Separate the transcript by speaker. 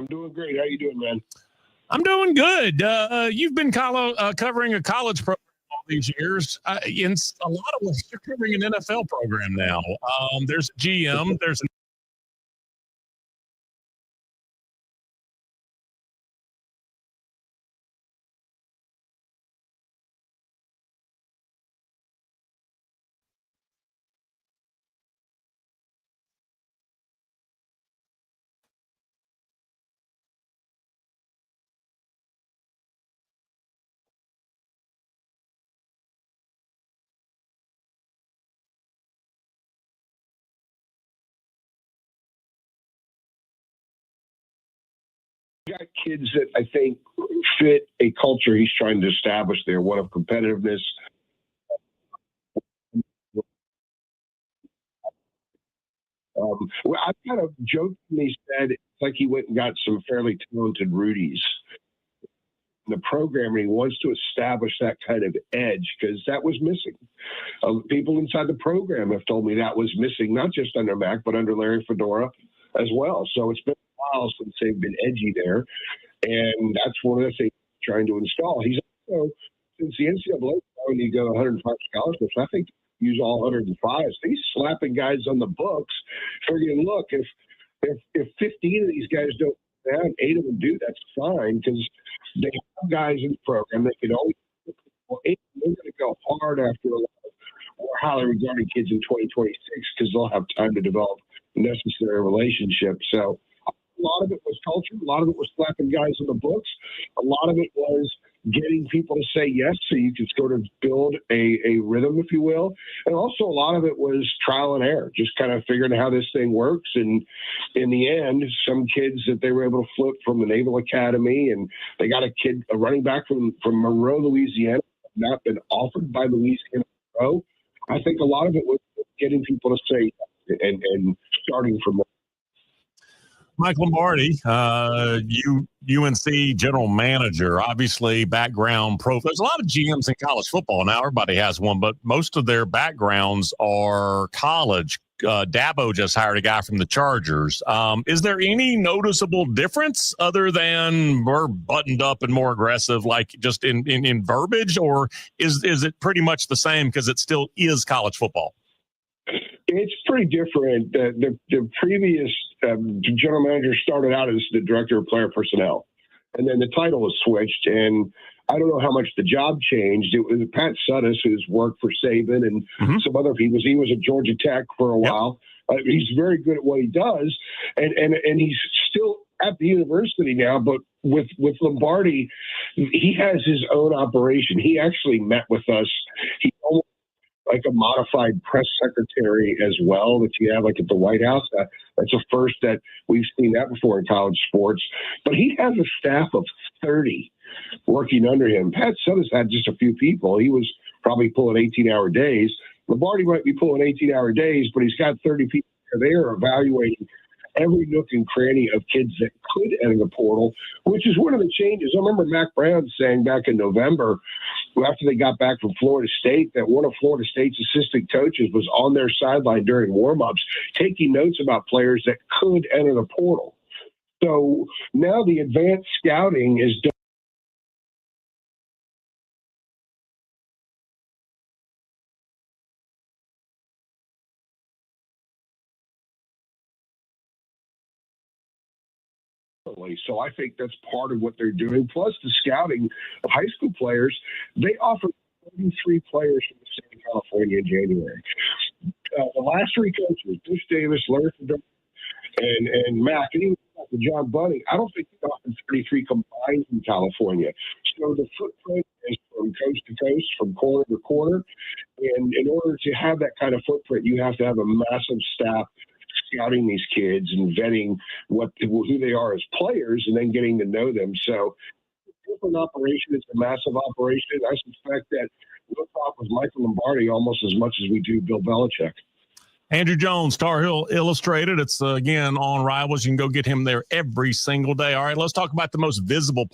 Speaker 1: I'm doing great. How you doing, man?
Speaker 2: I'm doing good. You've been covering a college program all these years. In a lot of ways, you're covering an NFL program now. There's a GM. There's an
Speaker 1: got kids that I think fit a culture he's trying to establish there, one of competitiveness. Well, I kind of jokingly said it's like he went and got some fairly talented Rudies in the program, and he wants to establish that kind of edge because that was missing. People inside the program have told me that was missing, not just under Mac, but under Larry Fedora as well. So it's been a while since they've been edgy there, and that's one of the things he's trying to install. He's also, since the NCAA when you go 105 scholarships, I think use all 105. So he's slapping guys on the books, figuring, look, if 15 of these guys don't down, 8 of them do, that's fine because they have guys in the program that can always. Well, 8 they're going to go hard after a lot of more highly regarded kids in 2026 because they'll have time to develop necessary relationships. So a lot of it was culture. A lot of it was slapping guys on the books. A lot of it was getting people to say yes so you could sort of build a rhythm, if you will. And also a lot of it was trial and error, just kind of figuring out how this thing works. And in the end, some kids that they were able to flip from the Naval Academy, and they got a running back from Monroe, Louisiana, not been offered by Louisiana Monroe. I think a lot of it was getting people to say yes and starting from there.
Speaker 2: Mike Lombardi, UNC general manager, obviously background pro. There's a lot of GMs in college football now. Everybody has one, but most of their backgrounds are college. Dabo just hired a guy from the Chargers. Is there any noticeable difference other than we're buttoned up and more aggressive, like just in verbiage, or is it pretty much the same because it still is college football?
Speaker 1: It's pretty different. The previous general manager started out as the director of player personnel, and then the title was switched. And I don't know how much the job changed. It was Pat Suddas, who's worked for Saban and some other people. He was at Georgia Tech for a while. He's very good at what he does, and he's still at the university now. But with Lombardi, he has his own operation. He actually met with us. He almost like a modified press secretary as well that you have like at the White House. That's a first that we've seen that before in college sports. But he has a staff of 30 working under him. Pat Suddas had just a few people. He was probably pulling 18-hour days. Lombardi might be pulling 18-hour days, but he's got 30 people there evaluating every nook and cranny of kids that could enter the portal, which is one of the changes. I remember Mac Brown saying back in November, after they got back from Florida State, that one of Florida State's assistant coaches was on their sideline during warmups, taking notes about players that could enter the portal. So now the advanced scouting is done. So I think that's part of what they're doing. Plus the scouting of high school players, they offer 33 players from the state of California in January. The last 3 coaches, Bush Davis, Larry Fedora, and Mac, and even John Bunning, I don't think they offered 33 combined in California. So the footprint is from coast to coast, from corner to corner. And in order to have that kind of footprint, you have to have a massive staff scouting these kids and vetting who they are as players and then getting to know them. So different operation. It's a massive operation. I suspect that we'll talk with Michael Lombardi almost as much as we do Bill Belichick.
Speaker 2: Andrew Jones, Tar Heel Illustrated. It's, again, on Rivals. You can go get him there every single day. All right, let's talk about the most visible part.